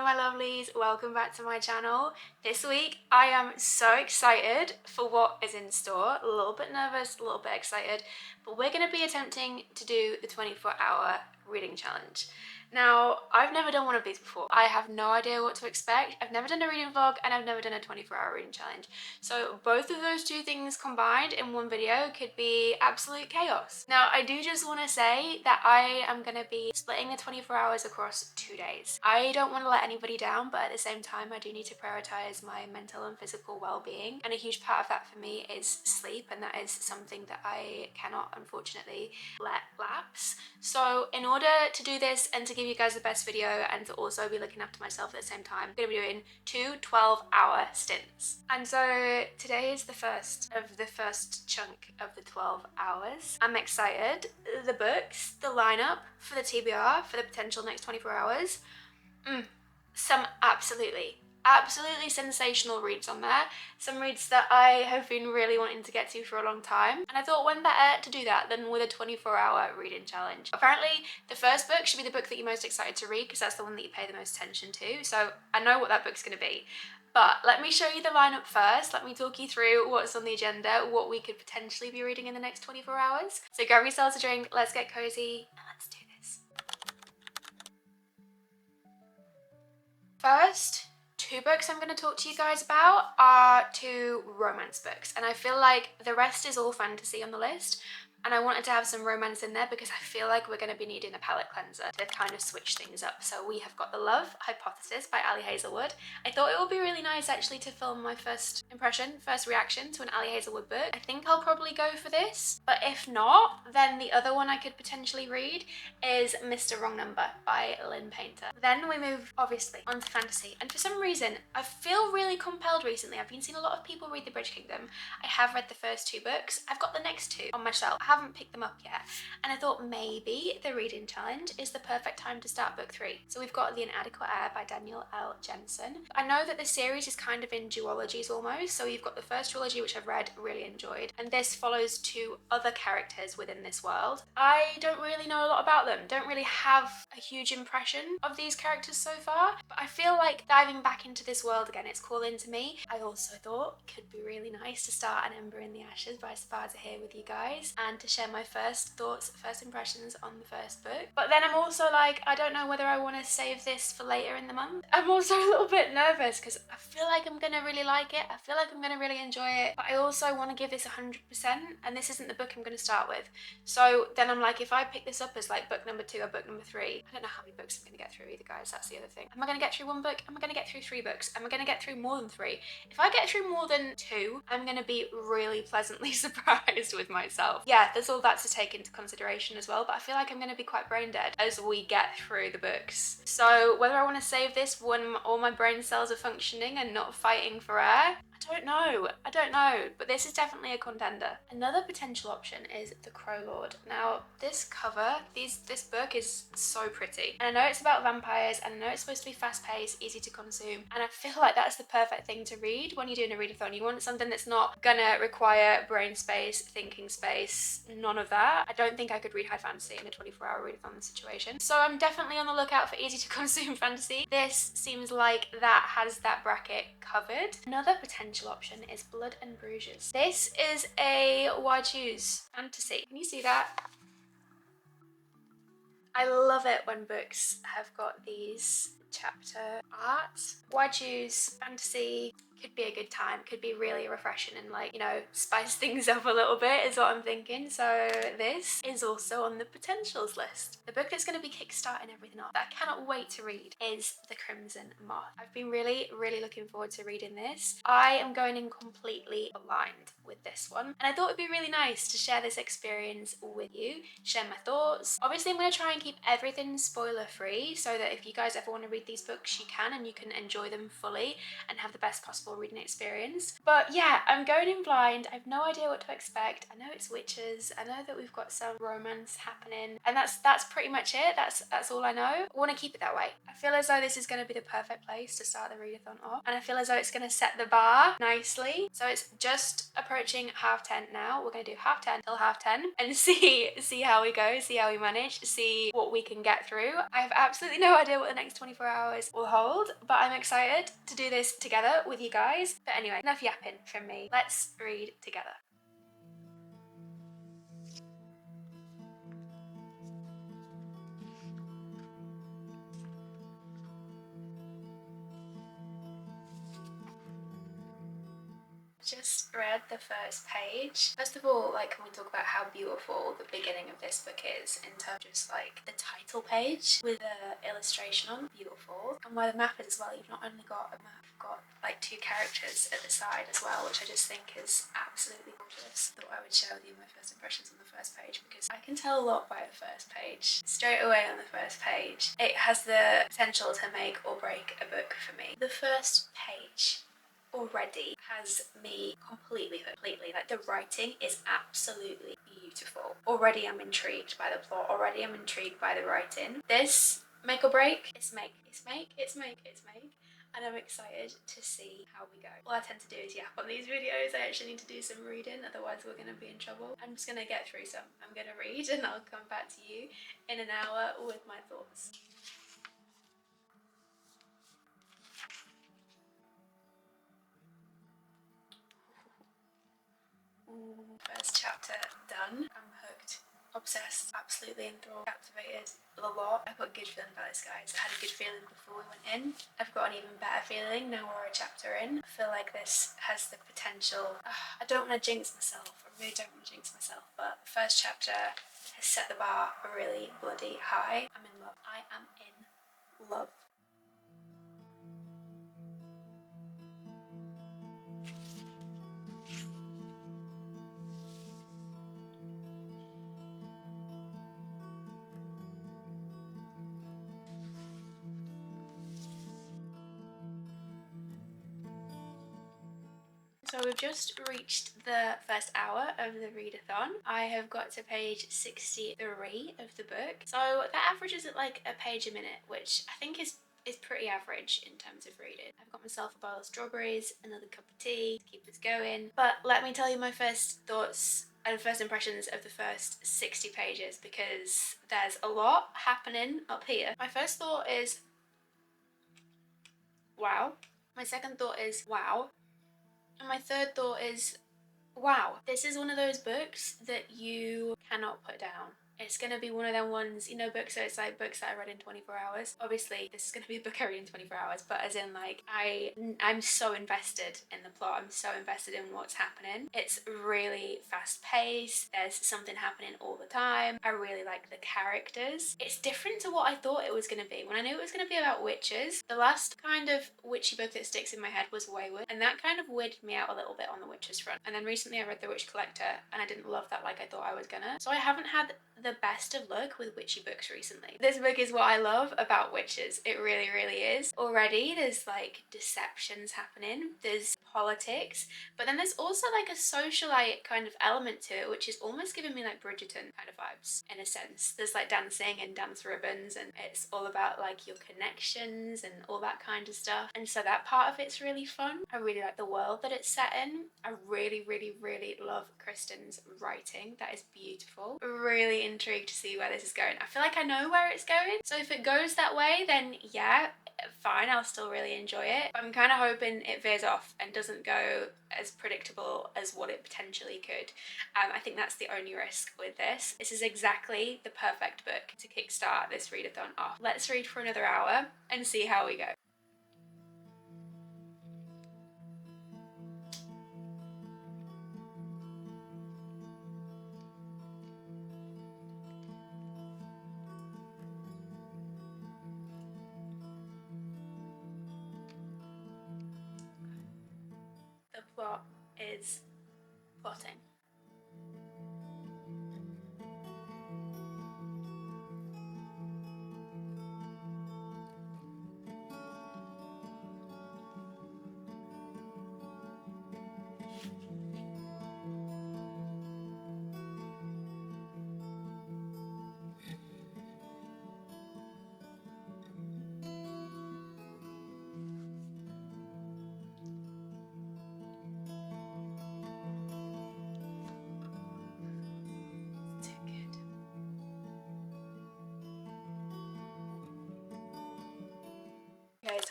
Hello my lovelies, welcome back to my channel. This week I am so excited for what is in store, a little bit nervous, a little bit excited, but we're going to be attempting to do the 24-hour reading challenge. Now, I've never done one of these before. I have no idea what to expect. I've never done a reading vlog and I've never done a 24-hour reading challenge. So both of those two things combined in one video could be absolute chaos. Now, I do just want to say that I am going to be splitting the 24 hours across 2 days. I don't want to let anybody down, but at the same time, I do need to prioritize my mental and physical well-being. And a huge part of that for me is sleep, and that is something that I cannot, unfortunately, let lapse. So in order to do this and to give you guys the best video and to also be looking after myself at the same time, I'm going to be doing 2 12-hour stints. And so today is the first of the first chunk of the 12 hours. I'm excited. The books, the lineup for the TBR, for the potential next 24 hours. Some absolutely sensational reads on there. Some reads that I have been really wanting to get to for a long time. And I thought, when better to do that than with a 24-hour reading challenge? Apparently, the first book should be the book that you're most excited to read because that's the one that you pay the most attention to. So I know what that book's going to be. But let me show you the lineup first. Let me talk you through what's on the agenda, what we could potentially be reading in the next 24 hours. So grab yourselves a drink, let's get cozy, and let's do this. First, 2 books I'm going to talk to you guys about are 2 romance books, and I feel like the rest is all fantasy on the list, and I wanted to have some romance in there because I feel like we're going to be needing a palette cleanser to kind of switch things up. So we have got The Love Hypothesis by Ali Hazelwood. I thought it would be really nice actually to film my first reaction to an Ali Hazelwood book. I think I'll probably go for this, but if not, then the other one I could potentially read is Mr. Wrong Number by Lynn Painter. Then we move, obviously, onto fantasy, and for some reason, I feel really compelled recently. I've been seeing a lot of people read The Bridge Kingdom. I have read the first 2 books. I've got the next 2 on my shelf. I haven't picked them up yet, and I thought maybe the reading challenge is the perfect time to start book 3. So we've got The Inadequate Heir by Daniel L. Jensen. I know that this series is kind of in duologies almost, so you've got the first trilogy, which I've read, really enjoyed, and this follows 2 other characters within this world. I don't really know a lot about them, don't really have a huge impression of these characters so far, but I feel like diving back into this world again, it's calling to me. I also thought it could be really nice to start An Ember in the Ashes by Sparta here with you guys, and to share my first thoughts, first impressions on the first book. But then I'm also like, I don't know whether I want to save this for later in the month. I'm also a little bit nervous because I feel like I'm gonna really like it. I feel like I'm gonna really enjoy it, but I also want to give this 100%, and this isn't the book I'm gonna start with. So then I'm like, if I pick this up as like book number 2 or book number 3, I don't know how many books I'm gonna get through either, guys. That's the other thing. Am I gonna get through 1 book? Am I gonna get through 3 books? Am I gonna get through more than 3? If I get through more than 2, I'm gonna be really pleasantly surprised with myself. Yeah, there's all that to take into consideration as well, but I feel like I'm going to be quite brain dead as we get through the books. So whether I want to save this when all my brain cells are functioning and not fighting for air, I don't know, but this is definitely a contender. Another potential option is The Crow Lord. Now, this cover, this book is so pretty, and I know it's about vampires, and I know it's supposed to be fast-paced, easy to consume, and I feel like that's the perfect thing to read when you're doing a readathon. You want something that's not gonna require brain space, thinking space, none of that. I don't think I could read high fantasy in a 24-hour readathon situation, so I'm definitely on the lookout for easy to consume fantasy. This seems like that has that bracket covered. Another potential option is Blood and Bruises. This is a why choose fantasy. Can you see that? I love it when books have got these chapter art. Why choose fantasy? Could be a good time, could be really refreshing and, like, you know, spice things up a little bit is what I'm thinking. So this is also on the potentials list. The book that's going to be kickstarting everything off that I cannot wait to read is The Crimson Moth. I've been really looking forward to reading this. I am going in completely blind with this one, and I thought it'd be really nice to share this experience with you, share my thoughts. Obviously I'm going to try and keep everything spoiler free so that if you guys ever want to read these books, you can, and you can enjoy them fully and have the best possible reading experience. But yeah, I'm going in blind. I have no idea what to expect. I know it's witches. I know that we've got some romance happening, and that's pretty much it. That's all I know. I want to keep it that way. I feel as though this is going to be the perfect place to start the readathon off, and I feel as though it's going to set the bar nicely. So it's just approaching 10:30 now. We're going to do 10:30 till 10:30 and see how we go, see how we manage, see what we can get through. I have absolutely no idea what the next 24 hours will hold, but I'm excited to do this together with you guys. But anyway, enough yapping from me. Let's read together. Just read the first page. First of all, like, can we talk about how beautiful the beginning of this book is in terms of just like the title page with the illustration on, beautiful, and where the map is as well. You've not only got a map, you've got like 2 characters at the side as well, which I just think is absolutely gorgeous. Thought I would share with you my first impressions on the first page because I can tell a lot by the first page. Straight away on the first page, it has the potential to make or break a book for me. The first page already has me completely like, the writing is absolutely beautiful. Already I'm intrigued by the plot, already I'm intrigued by the writing. This make or break, it's make, and I'm excited to see how we go. All I tend to do is yap on these videos. I actually need to do some reading, otherwise we're going to be in trouble. I'm just going to get through some. I'm going to read and I'll come back to you in an hour with my thoughts. First chapter done. I'm hooked, obsessed, absolutely enthralled, captivated a lot. I've got a good feeling about this, guys. I had a good feeling before we went in. I've got an even better feeling now we're a chapter in. I feel like this has the potential. I don't want to jinx myself. I really don't want to jinx myself, but the first chapter has set the bar really bloody high. I'm in love. I am in love. So we've just reached the first hour of the readathon. I have got to page 63 of the book. So that averages at like a page a minute, which I think is pretty average in terms of reading. I've got myself a bowl of strawberries, another cup of tea to keep us going. But let me tell you my first thoughts and first impressions of the first 60 pages because there's a lot happening up here. My first thought is, wow. My second thought is, wow. And my third thought is, wow, this is one of those books that you cannot put down. It's going to be one of them ones, you know, books, so it's like books that I read in 24 hours. Obviously, this is going to be a book I read in 24 hours, but as in like, I'm so invested in the plot. I'm so invested in what's happening. It's really fast paced. There's something happening all the time. I really like the characters. It's different to what I thought it was going to be. When I knew it was going to be about witches, the last kind of witchy book that sticks in my head was Wayward, and that kind of weirded me out a little bit on the witches front. And then recently I read The Witch Collector, and I didn't love that like I thought I was gonna. So I haven't had the best of luck with witchy books recently. This book is what I love about witches. It really, really is. Already there's like deceptions happening, there's politics, but then there's also like a socialite kind of element to it, which is almost giving me like Bridgerton kind of vibes in a sense. There's like dancing and dance ribbons, and it's all about like your connections and all that kind of stuff. And so that part of it's really fun. I really like the world that it's set in. I really, really, really love Kristen's writing. That is beautiful. Really intrigued to see where this is going. I feel like I know where it's going. So if it goes that way, then yeah, fine, I'll still really enjoy it. But I'm kind of hoping it veers off and doesn't go as predictable as what it potentially could. I think that's the only risk with this. This is exactly the perfect book to kickstart this readathon off. Let's read for another hour and see how we go. The plot is plotting.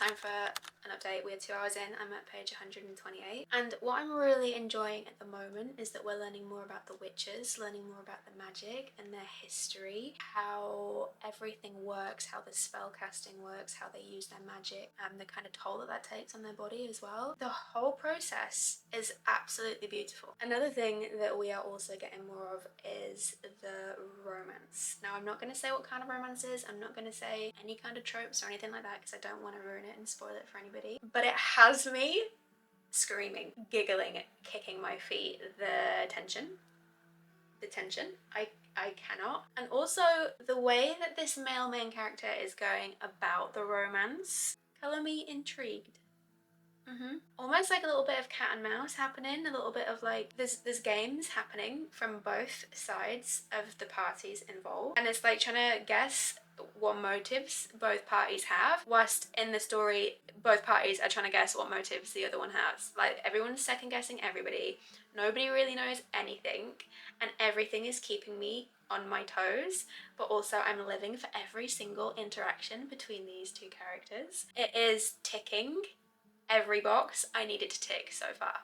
time for an update. We're 2 hours in. I'm at page 128. And what I'm really enjoying at the moment is that we're learning more about the witches, learning more about the magic and their history, how everything works, how the spell casting works, how they use their magic, and the kind of toll that that takes on their body as well. The whole process is absolutely beautiful. Another thing that we are also getting more of is the romance. Now, I'm not going to say what kind of romance is. I'm not going to say any kind of tropes or anything like that because I don't want to ruin it and spoil it for anybody. But it has me screaming, giggling, kicking my feet. The tension, I cannot. And also the way that this male main character is going about the romance, color me intrigued. Almost like a little bit of cat and mouse happening, a little bit of like there's games happening from both sides of the parties involved, and it's like trying to guess what motives both parties have, whilst in the story both parties are trying to guess what motives the other one has. Like everyone's second guessing everybody, nobody really knows anything, and everything is keeping me on my toes, but also I'm living for every single interaction between these two characters. It is ticking every box I needed to tick so far.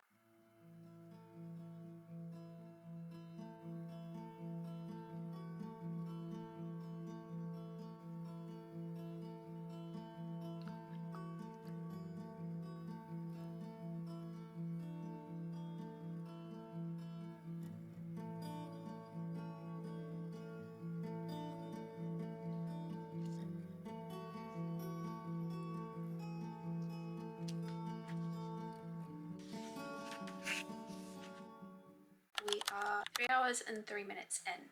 We are 3 hours and 3 minutes in,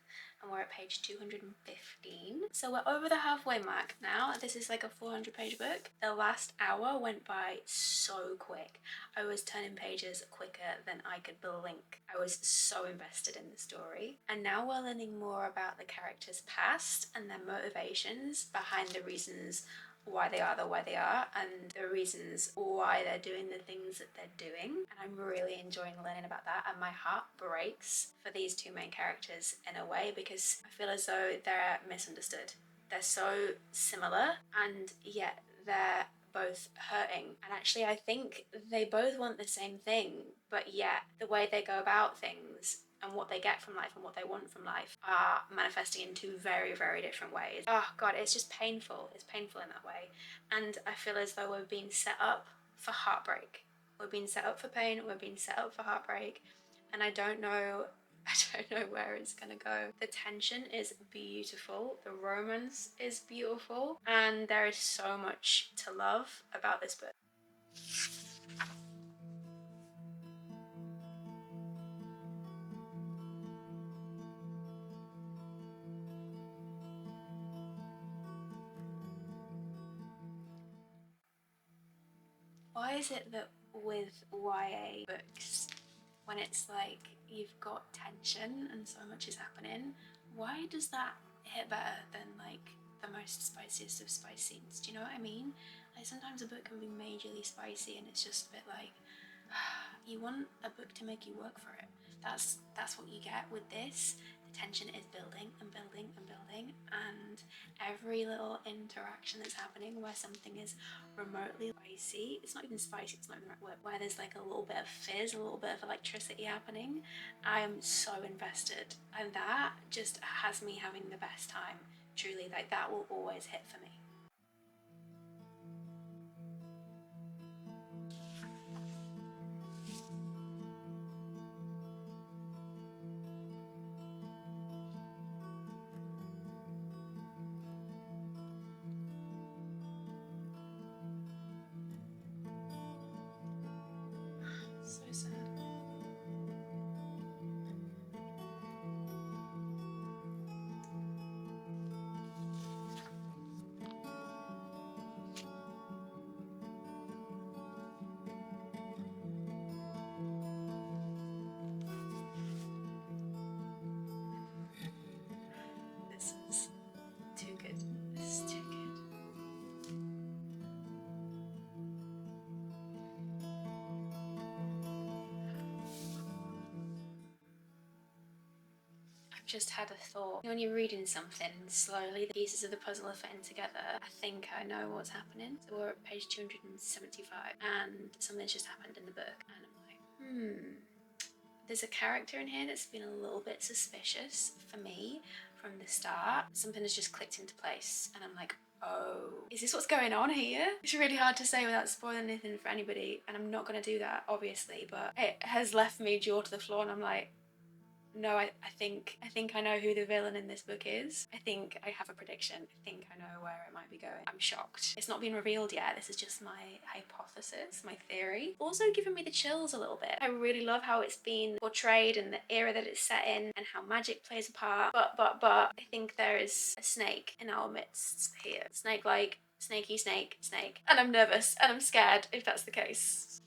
and we're at page 215. So we're over the halfway mark now. This is like a 400-page book. The last hour went by so quick. I was turning pages quicker than I could blink. I was so invested in the story. And now we're learning more about the characters' past and their motivations behind the reasons why they are the way they are and the reasons why they're doing the things that they're doing, and I'm really enjoying learning about that, and my heart breaks for these two main characters in a way because I feel as though they're misunderstood. They're so similar and yet they're both hurting, and actually I think they both want the same thing, but yet the way they go about things and what they get from life and what they want from life are manifesting in two very, very different ways. Oh god, it's just painful. It's painful in that way. And I feel as though we're being set up for heartbreak. We're being set up for pain, we're being set up for heartbreak, and I don't know where it's gonna go. The tension is beautiful, the romance is beautiful, and there is so much to love about this book. Why is it that with YA books, when it's like you've got tension and so much is happening, why does that hit better than like the most spiciest of spice scenes? Do you know what I mean? Like sometimes a book can be majorly spicy and it's just a bit like, you want a book to make you work for it. That's what you get with this. The tension is building and building and building, and every little interaction that's happening where something is remotely spicy, it's not even spicy, it's not even the right word, where there's like a little bit of fizz, a little bit of electricity happening, I am so invested, and that just has me having the best time. Truly, like that will always hit for me. So sad. Just had a thought. When you're reading something slowly, the pieces of the puzzle are fitting together. I think I know what's happening. So we're at page 275 and something's just happened in the book and I'm like, there's a character in here that's been a little bit suspicious for me from the start. Something has just clicked into place and I'm like, oh, is this what's going on here? It's really hard to say without spoiling anything for anybody, and I'm not going to do that obviously, but it has left me jaw to the floor and I'm like, no, I think I know who the villain in this book is. I think I have a prediction. I think I know where it might be going. I'm shocked. It's not been revealed yet. This is just my hypothesis, my theory. Also giving me the chills a little bit. I really love how it's been portrayed and the era that it's set in and how magic plays a part. But I think there is a snake in our midst here. Snake-like, snaky snake. And I'm nervous and I'm scared if that's the case.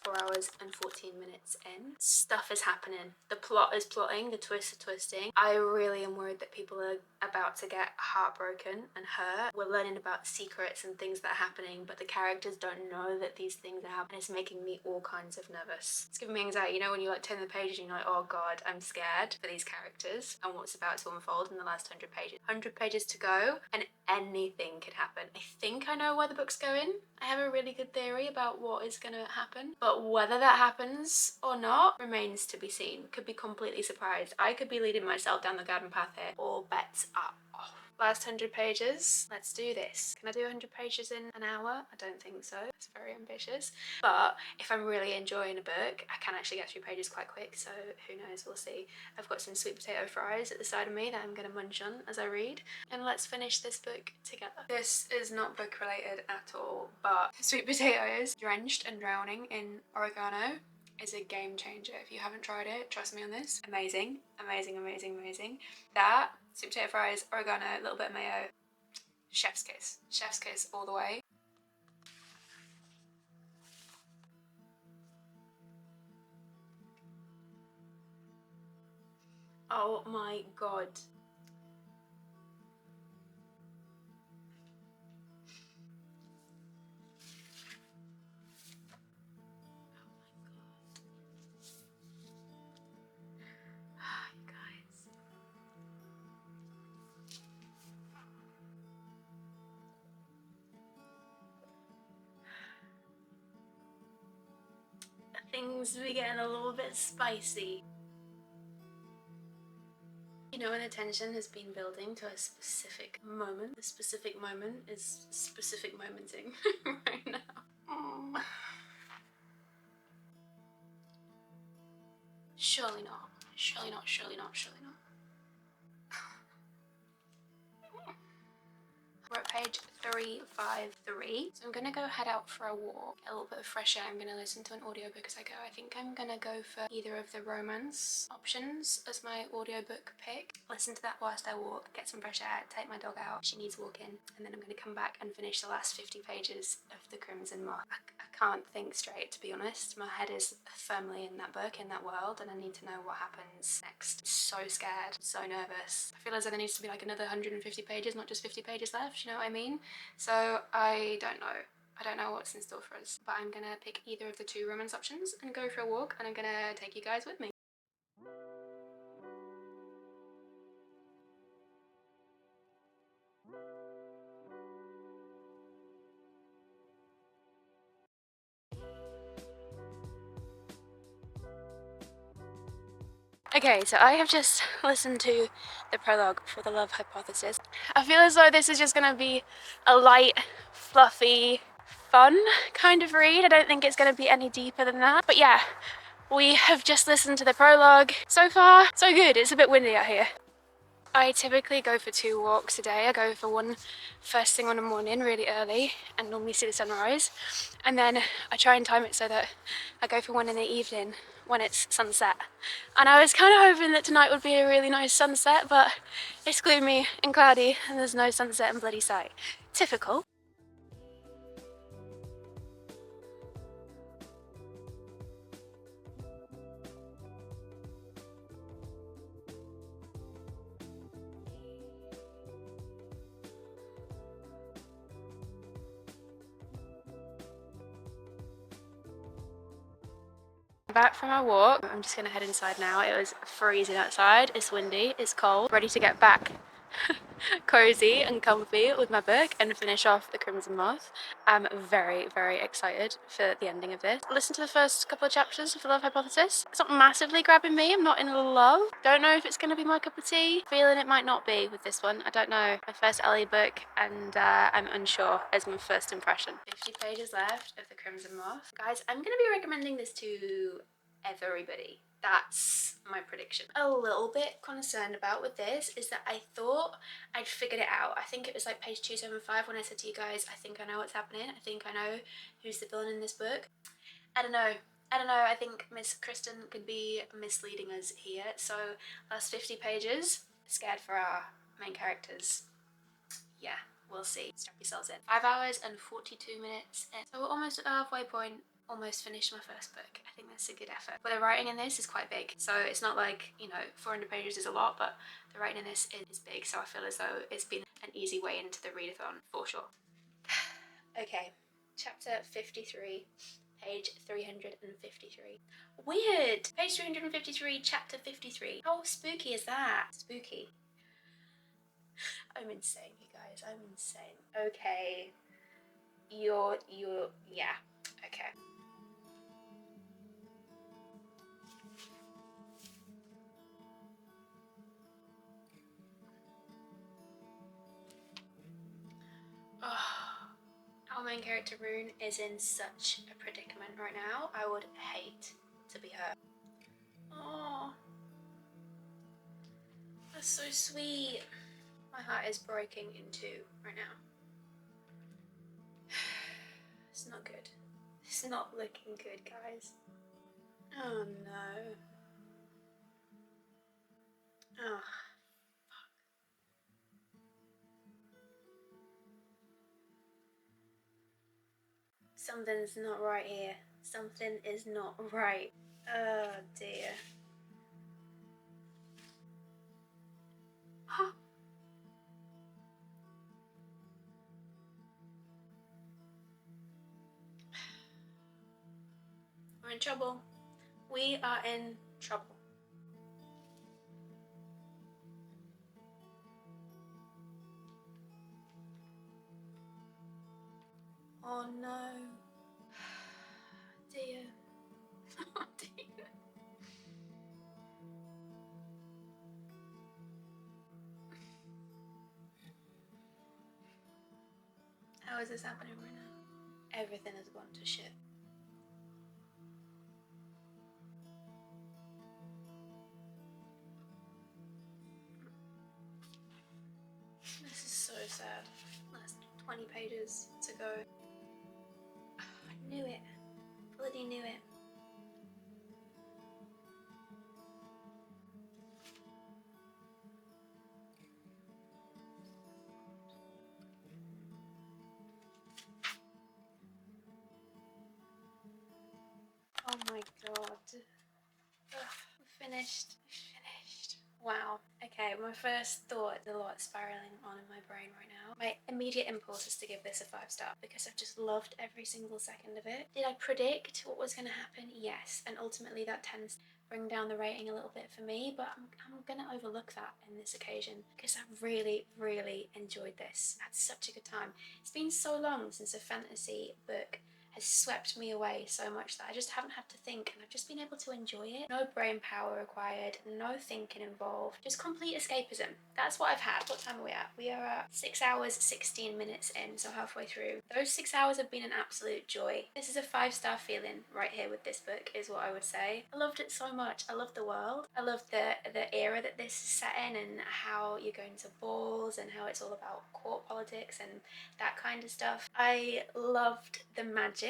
4 hours and 14 minutes in. Stuff is happening. The plot is plotting, the twists are twisting. I really am worried that people are about to get heartbroken and hurt. We're learning about secrets and things that are happening, but the characters don't know that these things are happening. It's making me all kinds of nervous. It's giving me anxiety. You know when you like turn the pages and you're like, oh god, I'm scared for these characters and what's about to unfold in the last 100 pages. 100 pages to go and anything could happen. I think I know where the book's going. I have a really good theory about what is going to happen, but whether that happens or not remains to be seen. Could be completely surprised. I could be leading myself down the garden path here. All bets are off. Last 100 pages. Let's do this. Can I do 100 pages in an hour? I don't think so. It's very ambitious. But if I'm really enjoying a book, I can actually get through pages quite quick, so who knows, we'll see. I've got some sweet potato fries at the side of me that I'm going to munch on as I read. And let's finish this book together. This is not book related at all, but sweet potatoes drenched and drowning in oregano is a game changer. If you haven't tried it, trust me on this. Amazing, amazing, amazing, amazing. That, sweet potato fries, oregano, a little bit of mayo, chef's kiss. Chef's kiss all the way. Oh my god. Things be getting a little bit spicy. You know when the tension has been building to a specific moment, the specific moment is specific momenting right now. Surely not. Surely not, surely not, surely not. We're at page 353. So I'm gonna go head out for a walk, get a little bit of fresh air. I'm gonna listen to an audiobook as I go. I think I'm gonna go for either of the romance options as my audiobook pick. Listen to that whilst I walk, get some fresh air, take my dog out. She needs walking. And then I'm gonna come back and finish the last 50 pages of The Crimson Moth. I can't think straight, to be honest. My head is firmly in that book, in that world, and I need to know what happens next. So scared, so nervous. I feel as though there needs to be like another 150 pages, not just 50 pages left, you know what I mean? So I don't know. I don't know what's in store for us, but I'm gonna pick either of the two romance options and go for a walk, and I'm gonna take you guys with me. Okay, so I have just listened to the prologue for The Love Hypothesis. I feel as though this is just going to be a light, fluffy, fun kind of read. I don't think it's going to be any deeper than that. But yeah, we have just listened to the prologue. So far, so good. It's a bit windy out here. I typically go for 2 walks a day. I go for one first thing on the morning, really early, and normally see the sunrise. And then I try and time it so that I go for one in the evening when it's sunset. And I was kind of hoping that tonight would be a really nice sunset, but it's gloomy and cloudy and there's no sunset in bloody sight. Typical. Back from our walk. I'm just gonna head inside now. It was freezing outside, it's windy, it's cold. Ready to get back cozy and comfy with my book and finish off The Crimson Moth. I'm very, very excited for the ending of this. Listen to the first couple of chapters of The Love Hypothesis. It's not massively grabbing me. I'm not in love. Don't know if it's going to be my cup of tea. Feeling it might not be with this one. I don't know. My first Ellie book, and I'm unsure as my first impression. 50 pages left of The Crimson Moth. Guys, I'm going to be recommending this to everybody. That's my prediction. A little bit concerned about with this is that I thought I'd figured it out. I think it was like page 275 when I said to you guys, I think I know what's happening. I think I know who's the villain in this book. I don't know. I think Miss Kristen could be misleading us here. So last 50 pages, scared for our main characters. Yeah, we'll see. Strap yourselves in. 5 hours and 42 minutes in. So we're almost at the halfway point. Almost finished my first book. I think that's a good effort. But the writing in this is quite big. So it's not like, you know, 400 pages is a lot, but the writing in this is big. So I feel as though it's been an easy way into the readathon for sure. Okay, chapter 53, page 353. Weird! Page 353, chapter 53. How spooky is that? Spooky. I'm insane, you guys. I'm insane. Okay. Yeah. Okay. Oh, our main character Rune is in such a predicament right now. I would hate to be her. Oh, that's so sweet. My heart is breaking in two right now. It's not good. It's not looking good, guys. Oh no. Oh, something's not right here. Something is not right. Oh dear. We're in trouble. We are in trouble. Oh no. Dear. Oh dear. How is this happening right now? Everything has gone to shit. This is so sad. Last 20 pages to go. I knew it. Bloody knew it. Oh my god. Ugh, we're finished. Finished. Wow. Okay, my first thought is a lot spiraling on in my brain right now. My immediate impulse is to give this a 5-star because I've just loved every single second of it. Did I predict what was going to happen? Yes, and ultimately that tends to bring down the rating a little bit for me, but I'm gonna overlook that in this occasion because I really, really enjoyed this. I had such a good time. It's been so long since a fantasy book has swept me away so much that I just haven't had to think, and I've just been able to enjoy it. No brain power required, no thinking involved, just complete escapism. That's what I've had. What time are we at? We are at 6 hours 16 minutes in, so halfway through. Those 6 hours have been an absolute joy. This is a 5-star feeling right here with this book is what I would say. I loved it so much. I love the world. I love the era that this is set in and how you're going to balls and how it's all about court politics and that kind of stuff. I loved the magic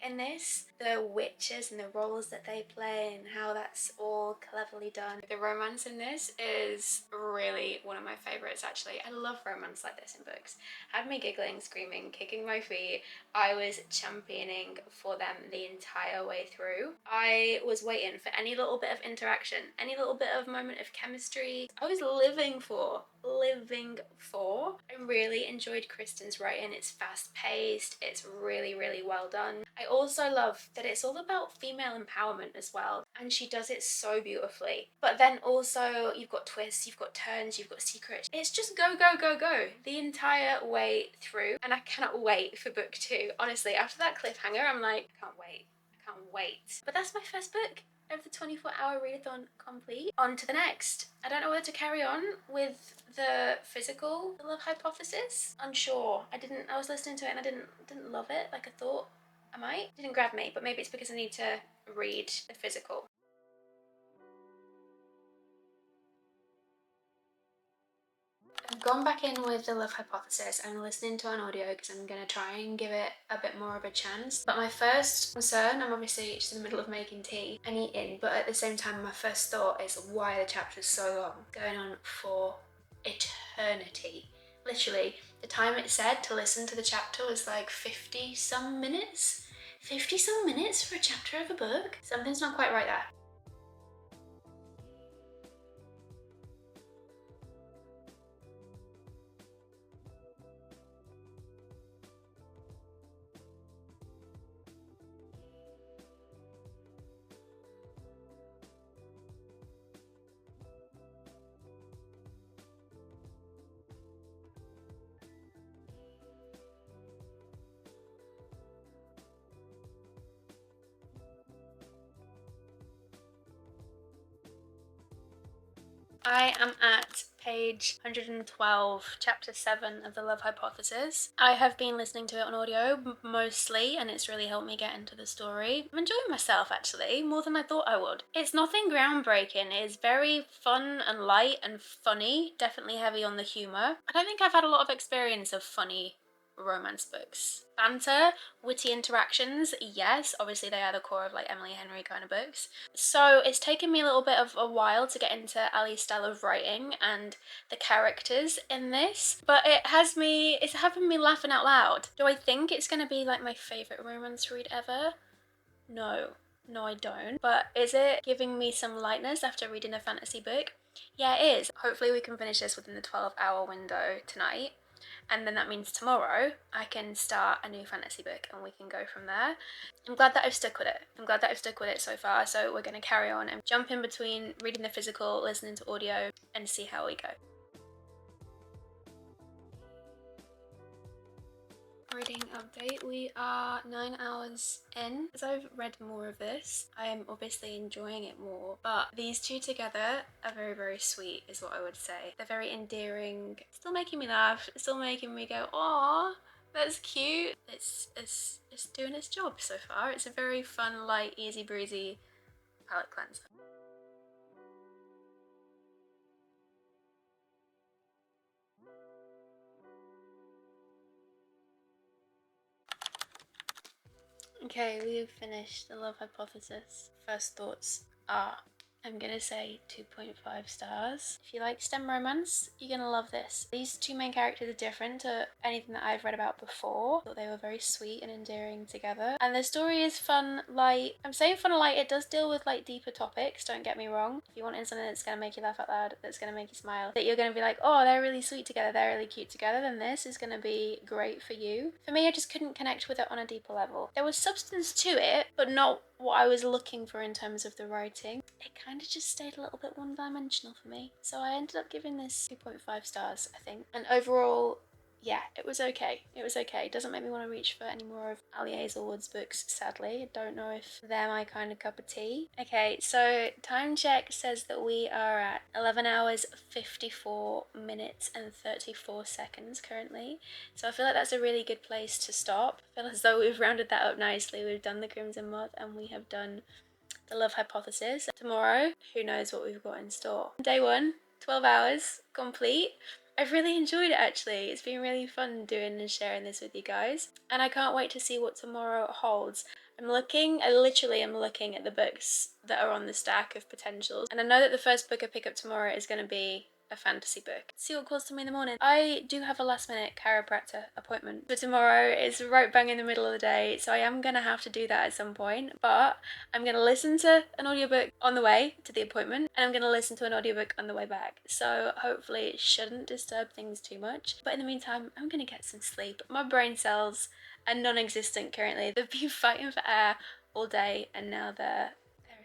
in this, the witches and the roles that they play and how that's all cleverly done. The romance in this is really one of my favourites actually. I love romance like this in books. Had me giggling, screaming, kicking my feet. I was championing for them the entire way through. I was waiting for any little bit of interaction, any little bit of moment of chemistry. I was living for living for. I really enjoyed Kristen's writing. It's fast paced, it's really, really well done. I also love that it's all about female empowerment as well, and she does it so beautifully. But then also you've got twists, you've got turns, you've got secrets. It's just go, go, go, go the entire way through, and I cannot wait for book 2. Honestly, after that cliffhanger, I'm like, I can't wait. I can't wait. But that's my first book of the 24-hour readathon complete. On to the next. I don't know whether to carry on with the physical The Love Hypothesis. Unsure. I was listening to it and I didn't love it like I thought I might. It didn't grab me, but maybe it's because I need to read the physical. I've gone back in with The Love Hypothesis. I'm listening to an audio because I'm going to try and give it a bit more of a chance. But my first concern, I'm obviously just in the middle of making tea and eating, but at the same time my first thought is why the chapter's so long, going on for eternity. Literally, the time it said to listen to the chapter was like 50 some minutes. 50 some minutes for a chapter of a book? Something's not quite right there. I am at page 112, chapter 7 of The Love Hypothesis. I have been listening to it on audio mostly, and it's really helped me get into the story. I'm enjoying myself actually, more than I thought I would. It's nothing groundbreaking, it's very fun and light and funny, definitely heavy on the humour. I don't think I've had a lot of experience of funny romance books. Banter, witty interactions, yes, obviously they are the core of like Emily Henry kind of books. So it's taken me a little bit of a while to get into Ali's style of writing and the characters in this, but it's having me laughing out loud. Do I think it's going to be like my favourite romance read ever? No, I don't. But is it giving me some lightness after reading a fantasy book? Yeah, it is. Hopefully we can finish this within the 12-hour window tonight. And then that means tomorrow I can start a new fantasy book and we can go from there. I'm glad that I've stuck with it. So far. So we're going to carry on and jump in between reading the physical, listening to audio, and see how we go. Reading update. We are 9 hours in. As I've read more of this, I am obviously enjoying it more, but these two together are very, very sweet is what I would say. They're very endearing, still making me laugh, still making me go, "Aw, that's cute." It's doing its job so far. It's a very fun, light, easy breezy palette cleanser. Okay, we've finished The Love Hypothesis. First thoughts are, I'm gonna say 2.5 stars. If you like STEM romance, you're gonna love this. These two main characters are different to anything that I've read about before. I thought they were very sweet and endearing together. And the story is fun, light. I'm saying fun and light, it does deal with like deeper topics, don't get me wrong. If you want something that's gonna make you laugh out loud, that's gonna make you smile, that you're gonna be like, oh, they're really sweet together, they're really cute together, then this is gonna be great for you. For me, I just couldn't connect with it on a deeper level. There was substance to it, but not what I was looking for in terms of the writing. It kind of just stayed a little bit one-dimensional for me. So I ended up giving this 2.5 stars, I think. And overall, yeah, it was okay. It was okay. It doesn't make me want to reach for any more of Ali Hazelwood's books, sadly. I don't know if they're my kind of cup of tea. Okay, so time check says that we are at 11 hours, 54 minutes and 34 seconds currently. So I feel like that's a really good place to stop. I feel as though we've rounded that up nicely. We've done the Crimson Moth and we have done The Love Hypothesis. Tomorrow, who knows what we've got in store. Day 1, 12 hours complete. I've really enjoyed it actually. It's been really fun doing and sharing this with you guys. And I can't wait to see what tomorrow holds. I literally am looking at the books that are on the stack of potentials. And I know that the first book I pick up tomorrow is going to be a fantasy book. See what calls to me in the morning. I do have a last minute chiropractor appointment for tomorrow. It's right bang in the middle of the day, so I am gonna have to do that at some point, but I'm gonna listen to an audiobook on the way to the appointment, and I'm gonna listen to an audiobook on the way back, so hopefully it shouldn't disturb things too much. But in the meantime, I'm gonna get some sleep. My brain cells are non-existent currently. They've been fighting for air all day, and now they're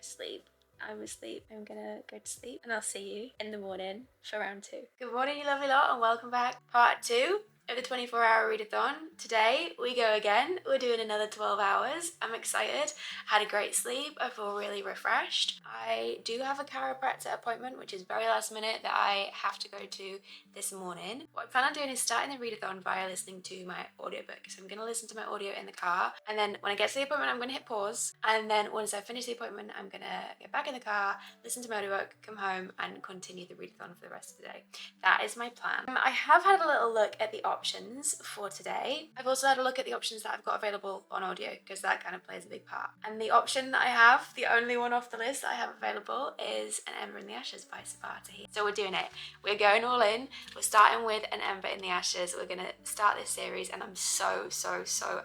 asleep. I'm asleep. I'm gonna go to sleep, and I'll see you in the morning for round 2. Good morning, you lovely lot, and welcome back. Part 2 of the 24-hour readathon. Today we go again. We're doing another 12 hours. I'm excited. Had a great sleep. I feel really refreshed. I do have a chiropractor appointment, which is very last minute, that I have to go to this morning. What I plan on doing is starting the readathon via listening to my audiobook. So I'm going to listen to my audio in the car, and then when I get to the appointment, I'm going to hit pause, and then once I finish the appointment, I'm going to get back in the car, listen to my audiobook, come home, and continue the readathon for the rest of the day. That is my plan. I have had a little look at the options for today. I've also had a look at the options that I've got available on audio, because that kind of plays a big part. And the option that I have, the only one off the list that I have available, is An Ember in the Ashes by Sabah Tahir. So we're doing it. We're going all in. We're starting with An Ember in the Ashes. We're going to start this series, and I'm so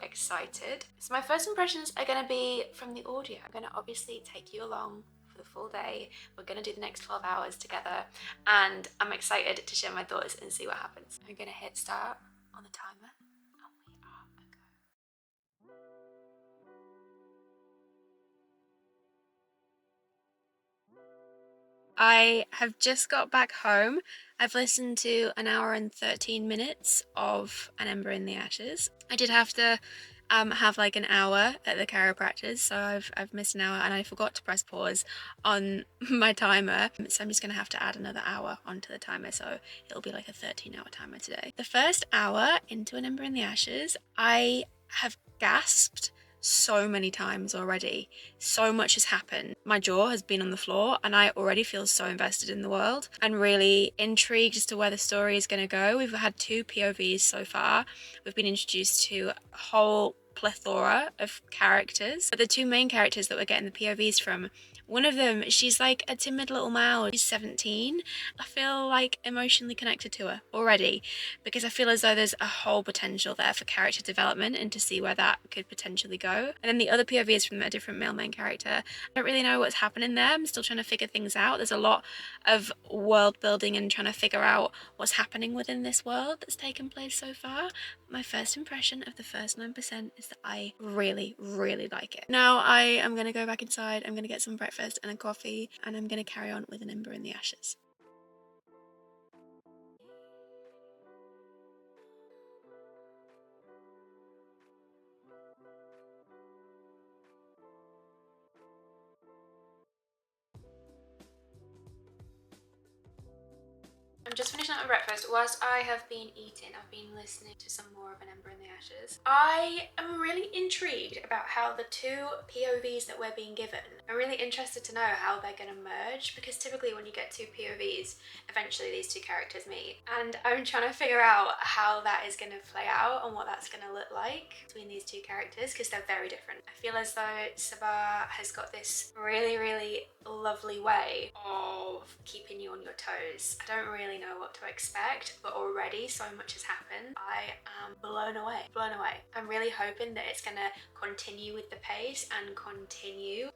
excited. So my first impressions are going to be from the audio. I'm going to obviously take you along for the full day. We're going to do the next 12 hours together, and I'm excited to share my thoughts and see what happens. I'm going to hit start on the timer, and we are a go. I have just got back home. I've listened to 1 hour and 13 minutes of An Ember in the Ashes. I did have to have like an hour at the chiropractor's, so I've missed an hour, and I forgot to press pause on my timer, so I'm just gonna have to add another hour onto the timer, so it'll be like a 13-hour timer today. The first hour into An Ember in the Ashes, I have gasped so many times already. So much has happened. My jaw has been on the floor, and I already feel so invested in the world and really intrigued as to where the story is going to go. We've had 2 POVs so far. We've been introduced to a whole plethora of characters, but the 2 main characters that we're getting the POVs from, one of them, she's like a timid little mouse. She's 17. I feel like emotionally connected to her already, because I feel as though there's a whole potential there for character development and to see where that could potentially go. And then the other POV is from a different male main character. I don't really know what's happening there. I'm still trying to figure things out. There's a lot of world building and trying to figure out what's happening within this world that's taken place so far. My first impression of the first 9% is that I really like it. Now I am going to go back inside. I'm going to get some breakfast and a coffee, and I'm going to carry on with An Ember in the Ashes. I'm just finishing up my breakfast. Whilst I have been eating, I've been listening to some more of An Ember in the Ashes. I am really intrigued about how the 2 POVs that we're being given, I'm really interested to know how they're going to merge, because typically when you get 2 POVs, eventually these 2 characters meet. And I'm trying to figure out how that is going to play out and what that's going to look like between these 2 characters, because they're very different. I feel as though Sabah has got this really lovely way of keeping you on your toes. I don't really know what to expect, but already so much has happened. I am blown away. I'm really hoping that it's gonna continue with the pace and continue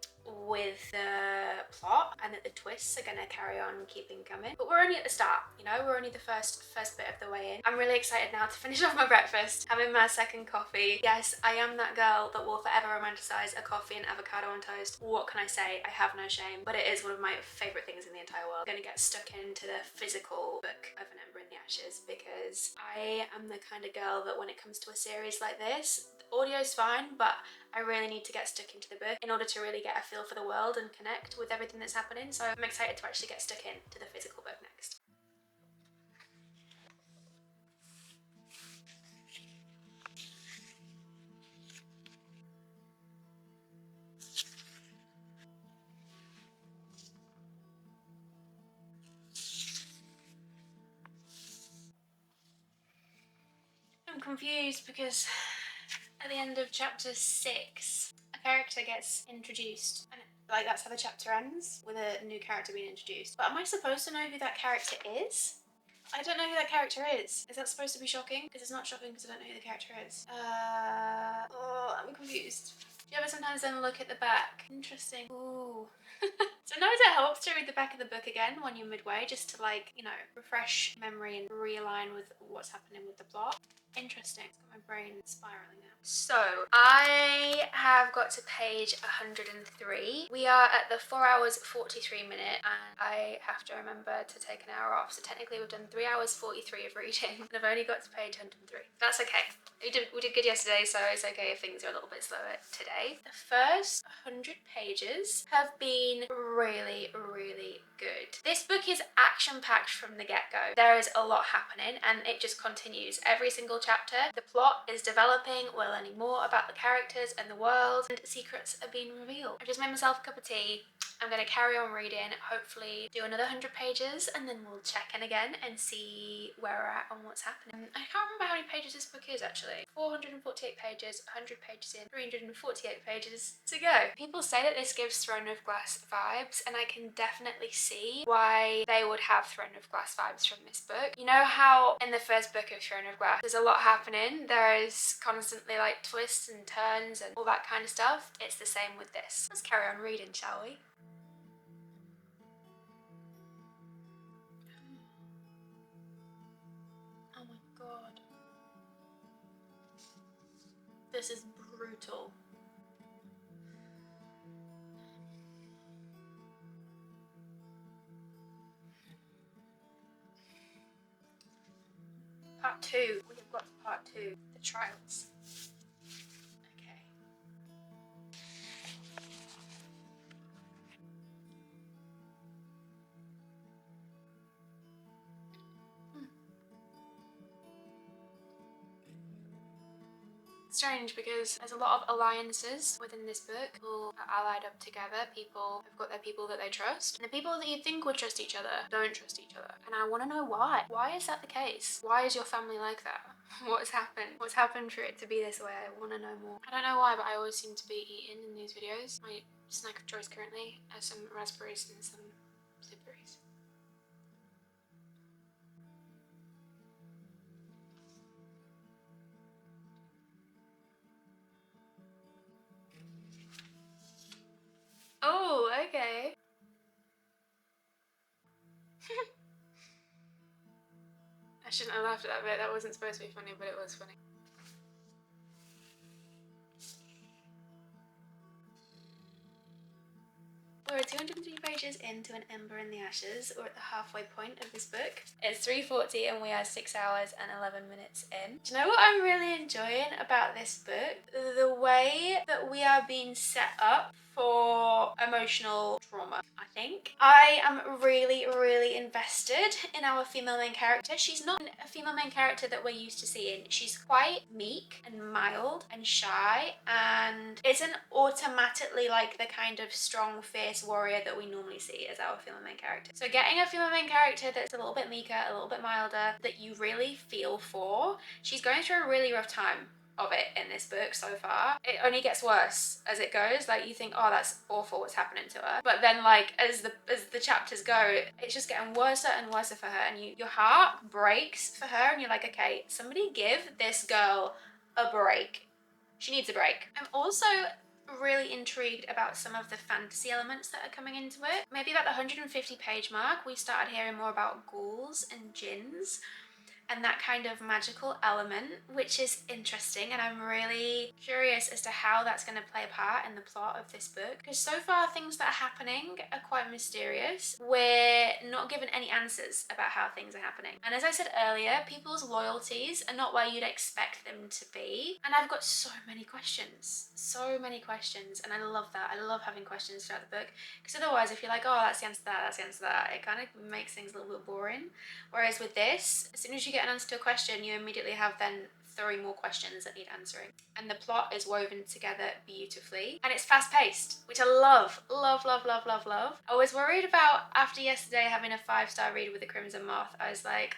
with the plot, and that the twists are gonna carry on keeping coming. But we're only at the start, you know, we're only the first bit of the way in. I'm really excited now to finish off my breakfast, having my second coffee. Yes, I am that girl that will forever romanticize a coffee and avocado on toast. What can I say? I have no shame, but it is one of my favorite things in the entire world. I'm gonna get stuck into the physical book of An Ember in the Ashes, because I am the kind of girl that when it comes to a series like this, the audio's fine, but I really need to get stuck into the book in order to really get a feel for the world and connect with everything that's happening. So I'm excited to actually get stuck into the physical book next. I'm confused because at the end of chapter 6, a character gets introduced, and Like, that's how the chapter ends, with a new character being introduced. But am I supposed to know who that character is? I don't know who that character is. Is that supposed to be shocking? Because it's not shocking because I don't know who the character is. Oh, I'm confused. Do you ever sometimes then look at the back? Interesting. Ooh. Sometimes it helps to read the back of the book again when you're midway, just to, like, you know, refresh memory and realign with what's happening with the plot. Interesting. It's got my brain spiraling now. So, I have got to page 103. We are at the 4 hours 43 minute, and I have to remember to take an hour off. So technically we've done 3 hours 43 of reading, and I've only got to page 103. That's okay. We did good yesterday, so it's okay if things are a little bit slower today. The first 100 pages have been really, really good. This book is action-packed from the get-go. There is a lot happening, and it just continues every single chapter. The plot is developing, we're learning more about the characters and the world, and secrets are being revealed. I've just made myself a cup of tea. I'm going to carry on reading, hopefully do another 100 pages, and then we'll check in again and see where we're at and what's happening. I can't remember how many pages this book is actually. 448 pages, 100 pages in, 348 pages to go. People say that this gives Throne of Glass vibes, and I can definitely see why they would have Throne of Glass vibes from this book. You know how in the first book of Throne of Glass there's a lot happening, there is constantly like twists and turns and all that kind of stuff. It's the same with this. Let's carry on reading, shall we? Oh my god. This is brutal. Part 2. We have got to part 2. The trials. Okay. Strange because there's a lot of alliances within this book. People are allied up together. People have got their people that they trust. And the people that you think would trust each other don't trust each other. And I want to know why. Why is that the case? Why is your family like that? What has happened? What's happened for it to be this way? I want to know more. I don't know why, but I always seem to be eating in these videos. My snack of choice currently are some raspberries and some blueberries. Oh, okay. I shouldn't have laughed at that bit. That wasn't supposed to be funny, but it was funny. We're 203 pages into An Ember in the Ashes. We're at the halfway point of this book. It's 3:40 and we are 6 hours and 11 minutes in. Do you know what I'm really enjoying about this book? The way that we are being set up for emotional trauma, I think. I am really, really invested in our female main character. She's not a female main character that we're used to seeing. She's quite meek and mild and shy, and isn't automatically like the kind of strong, fierce warrior that we normally see as our female main character. So getting a female main character that's a little bit meeker, a little bit milder, that you really feel for. She's going through a really rough time of it in this book so far. It only gets worse as it goes. Like, you think, oh, that's awful what's happening to her, but then like as the chapters go, it's just getting worse and worse for her, and your heart breaks for her, and you're like, okay, somebody give this girl a break. She needs a break. I'm also really intrigued about some of the fantasy elements that are coming into it. Maybe about the 150 page mark, we started hearing more about ghouls and jinns and that kind of magical element, which is interesting, and I'm really curious as to how that's going to play a part in the plot of this book, because so far things that are happening are quite mysterious. We're not given any answers about how things are happening, and as I said earlier, people's loyalties are not where you'd expect them to be, and I've got so many questions, and I love that. I love having questions throughout the book, because otherwise if you're like, oh, that's the answer to that, that's the answer to that, it kind of makes things a little bit boring. Whereas with this, as soon as you get an answer to a question, you immediately have then 3 more questions that need answering. And the plot is woven together beautifully. And it's fast paced, which I love. Love, love, love, love, love. I was worried about, after yesterday having a 5-star read with the Crimson Moth, I was like,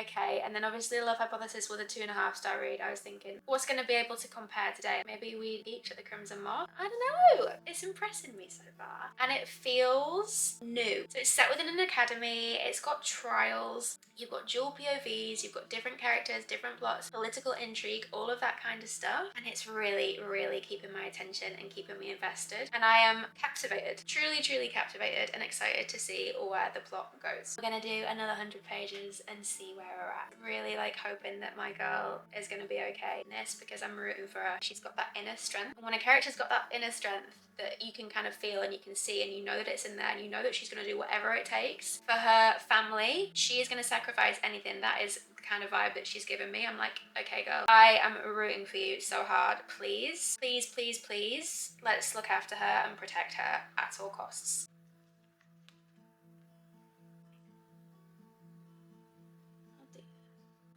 okay. And then obviously Love Hypothesis was a 2.5-star read. I was thinking, what's going to be able to compare today? Maybe we each at the Crimson Moth? I don't know. It's impressing me so far. And it feels new. So it's set within an academy. It's got trials. You've got dual POVs. You've got different characters, different plots, political intrigue, all of that kind of stuff. And it's really, really keeping my attention and keeping me invested. And I am captivated. Truly, truly captivated and excited to see where the plot goes. We're going to do another 100 pages and see where we're at. Really like hoping that my girl is going to be okay in this, because I'm rooting for her. She's got that inner strength. And when a character's got that inner strength that you can kind of feel and you can see, and you know that it's in there, and you know that she's going to do whatever it takes for her family, she is going to sacrifice anything. That is the kind of vibe that she's given me. I'm like, okay girl, I am rooting for you so hard. Please, please, please, please, let's look after her and protect her at all costs.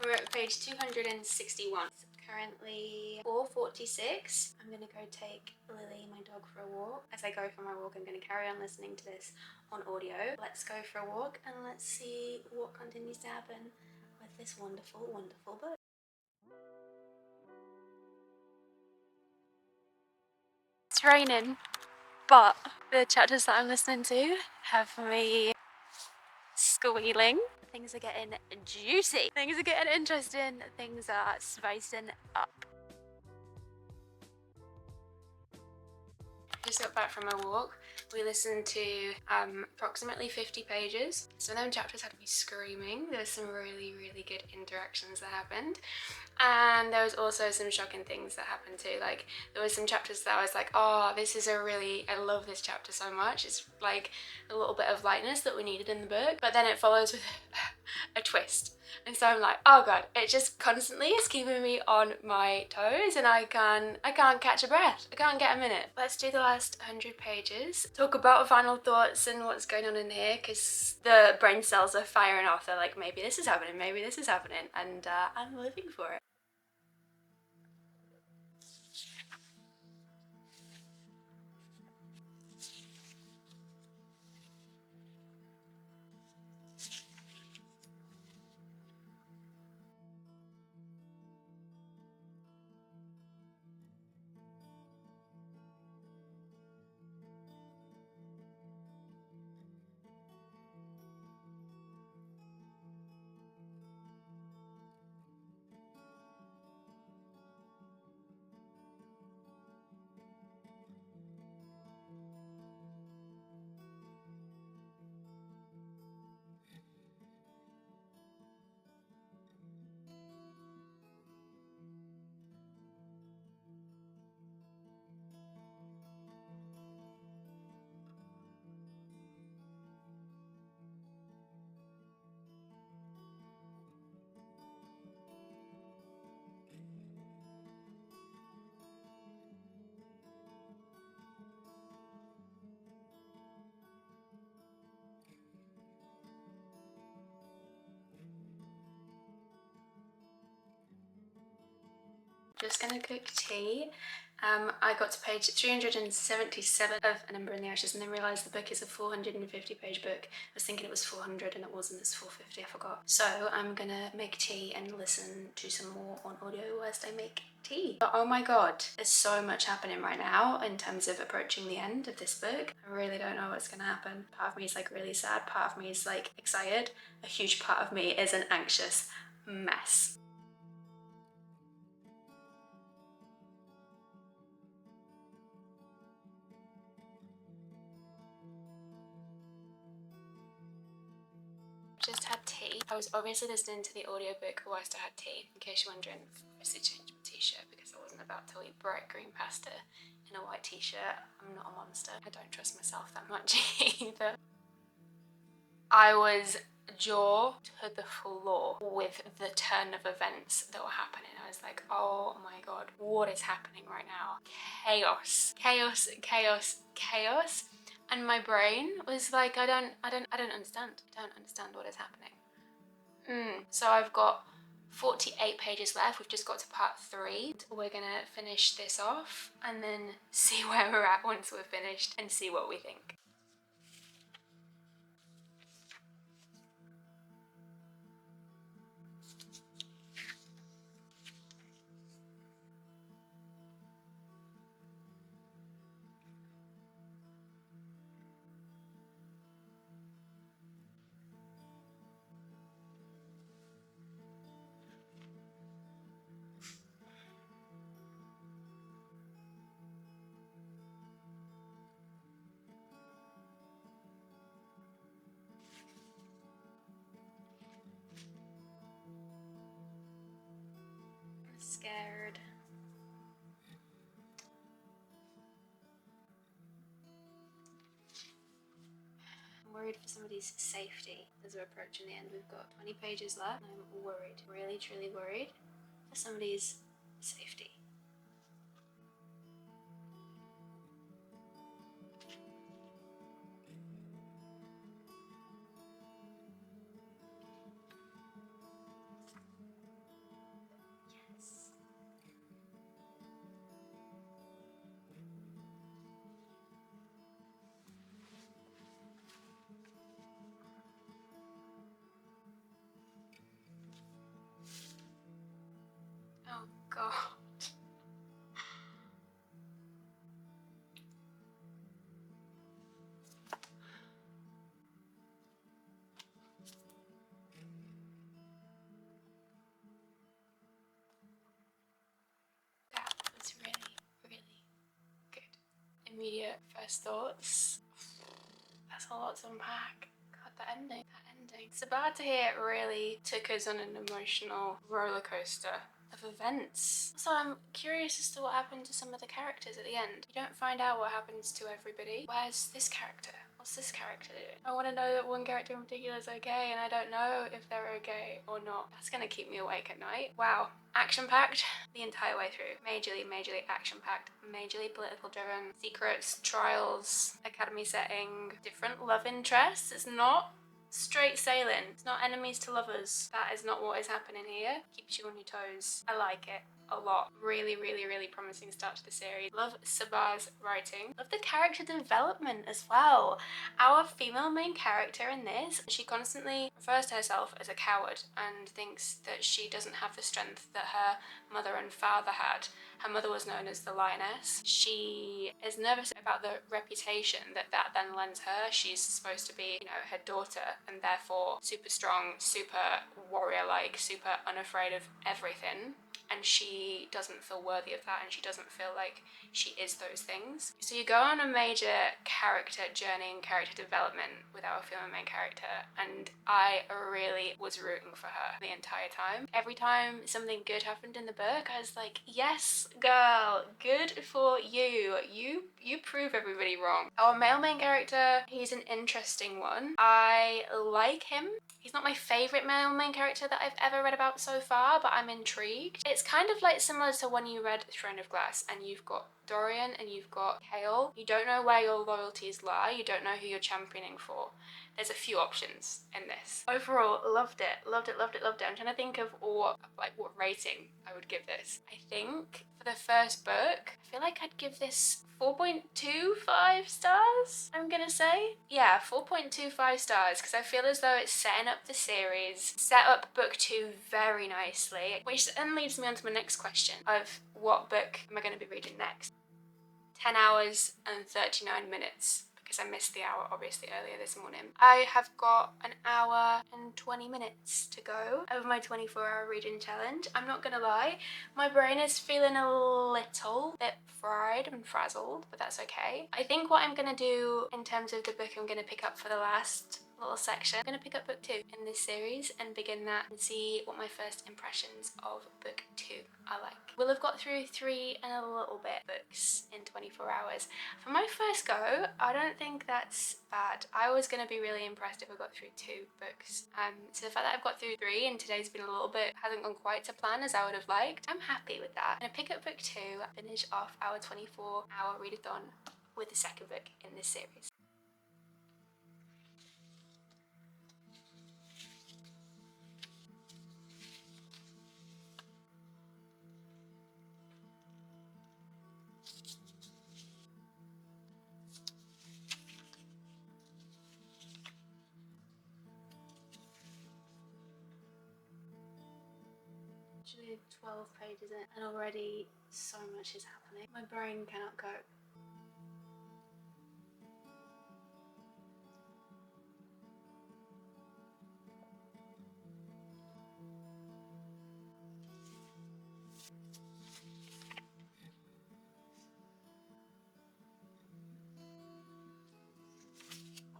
We're at page 261. It's currently 4:46. I'm gonna go take Lily, my dog, for a walk. As I go for my walk, I'm gonna carry on listening to this on audio. Let's go for a walk and let's see what continues to happen with this wonderful, wonderful book. It's raining, but the chapters that I'm listening to have me squealing. Things are getting juicy. Things are getting interesting. Things are spicing up. Just got back from my walk. We listened to approximately 50 pages. Some of them chapters had me screaming. There was some really, really good interactions that happened. And there was also some shocking things that happened too. Like, there was some chapters that I was like, oh, I love this chapter so much. It's like a little bit of lightness that we needed in the book. But then it follows with a twist. And so I'm like, oh god, it just constantly is keeping me on my toes, and I can't catch a breath. I can't get a minute. Let's do the last 100 pages. Talk about final thoughts and what's going on in here, because the brain cells are firing off. They're like, maybe this is happening, maybe this is happening, and I'm living for it. Just gonna cook tea. I got to page 377 of A Number in the Ashes and then realised the book is a 450 page book. I was thinking it was 400 and it wasn't, it's 450, I forgot. So I'm gonna make tea and listen to some more on audio whilst I make tea. But oh my god, there's so much happening right now in terms of approaching the end of this book. I really don't know what's gonna happen. Part of me is like really sad, part of me is like excited. A huge part of me is an anxious mess. Just had tea. I was obviously listening to the audiobook whilst I had tea. In case you're wondering, I've obviously changed my t-shirt because I wasn't about to eat bright green pasta in a white t-shirt. I'm not a monster. I don't trust myself that much either. I was jaw to the floor with the turn of events that were happening. I was like, oh my god, what is happening right now? Chaos, chaos, chaos, chaos. And my brain was like, I don't understand. I don't understand what is happening. So I've got 48 pages left. We've just got to part 3. We're gonna finish this off and then see where we're at once we're finished and see what we think. I'm scared. I'm worried for somebody's safety as we're approaching the end. We've got 20 pages left and I'm worried, really truly worried for somebody's safety. Yes. Oh God. That was really, really good. Immediate first thoughts. That's a lot to unpack. God, that ending. Sabata here really took us on an emotional roller coaster of events. So I'm curious as to what happened to some of the characters at the end. You don't find out what happens to everybody. Where's this character? What's this character doing? I want to know that one character in particular is okay, and I don't know if they're okay or not. That's gonna keep me awake at night. Wow. Action-packed the entire way through. Majorly action-packed. Majorly political driven. Secrets, trials, academy setting, different love interests. It's not straight sailing. It's not enemies to lovers. That is not what is happening here. Keeps you on your toes. I like it a lot. Really promising start to the series. Love Sabar's writing. Love the character development as well. Our female main character in this, she constantly refers to herself as a coward and thinks that she doesn't have the strength that her mother and father had. Her mother was known as the Lioness. She is nervous about the reputation that then lends her. She's supposed to be, her daughter, and therefore super strong, super warrior-like, super unafraid of everything. And she doesn't feel worthy of that, and she doesn't feel like she is those things. So you go on a major character journey and character development with our female main character, and I really was rooting for her the entire time. Every time something good happened in the book, I was like, yes, girl, good for you. You prove everybody wrong. Our male main character, he's an interesting one. I like him. He's not my favourite male main character that I've ever read about so far, but I'm intrigued. It's kind of like similar to when you read Throne of Glass and you've got Dorian and you've got Kale. You don't know where your loyalties lie. You don't know who you're championing for. There's a few options in this. Overall, loved it. Loved it. I'm trying to think of what rating I would give this. I think for the first book, I feel like I'd give this 4.25 stars, I'm gonna say. Yeah, 4.25 stars, because I feel as though it's setting up the series, set up book 2 very nicely, which then leads me on to my next question of what book am I going to be reading next? 10 hours and 39 minutes. Because I missed the hour, obviously, earlier this morning. I have got an hour and 20 minutes to go over my 24-hour reading challenge. I'm not gonna lie, my brain is feeling a little bit fried and frazzled, but that's okay. I think what I'm gonna do in terms of the book I'm gonna pick up for the last little section, I'm gonna pick up book 2 in this series and begin that and see what my first impressions of book 2 are like. We'll have got through 3 and a little bit books in 24 hours. For my first go, I don't think that's bad. I was going to be really impressed if I got through 2 books. So the fact that I've got through 3 and today's been a little bit, hasn't gone quite to plan as I would have liked, I'm happy with that. I'm going to pick up book 2, finish off our 24-hour readathon with the second book in this series. literally 12 pages in and already so much is happening. My brain cannot cope.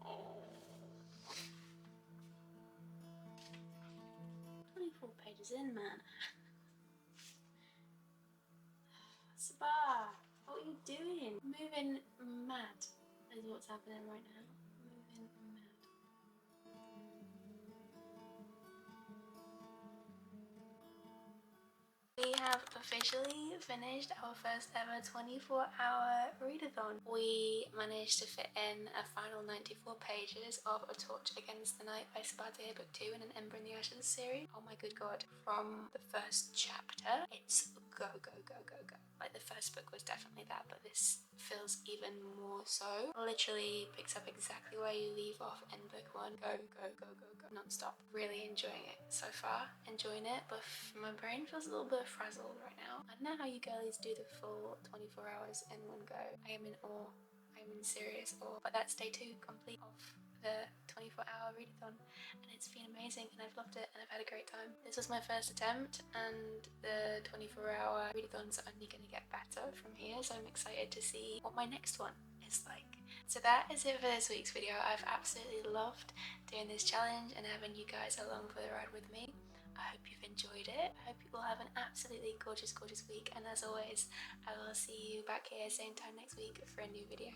Oh. 24 pages in, man. Sabah, what are you doing? Moving mad is what's happening right now. Moving mad. We have officially finished our first ever 24-hour readathon. We managed to fit in a final 94 pages of A Torch Against the Night by Sabah Book 2 in an Ember in the Ashes series. Oh my good god. From the first chapter, it's go, go, go, go, go. Like the first book was definitely that, but this feels even more so. Literally picks up exactly where you leave off in book 1. Go, go, go, go, go, non-stop. Really enjoying it so far. Enjoying it, but my brain feels a little bit frazzled right now. I don't know how you girlies do the full 24 hours in one go. I am in awe. I am in serious awe. But that's day 2 complete of the 24-hour readathon, and it's been amazing, and I've loved it, and I've had a great time. This was my first attempt, and the 24-hour readathons are only going to get better from here, so I'm excited to see what my next one is like. So that is it for this week's video. I've absolutely loved doing this challenge and having you guys along for the ride with me. I hope you've enjoyed it. I hope you all have an absolutely gorgeous, gorgeous week, and as always, I will see you back here same time next week for a new video.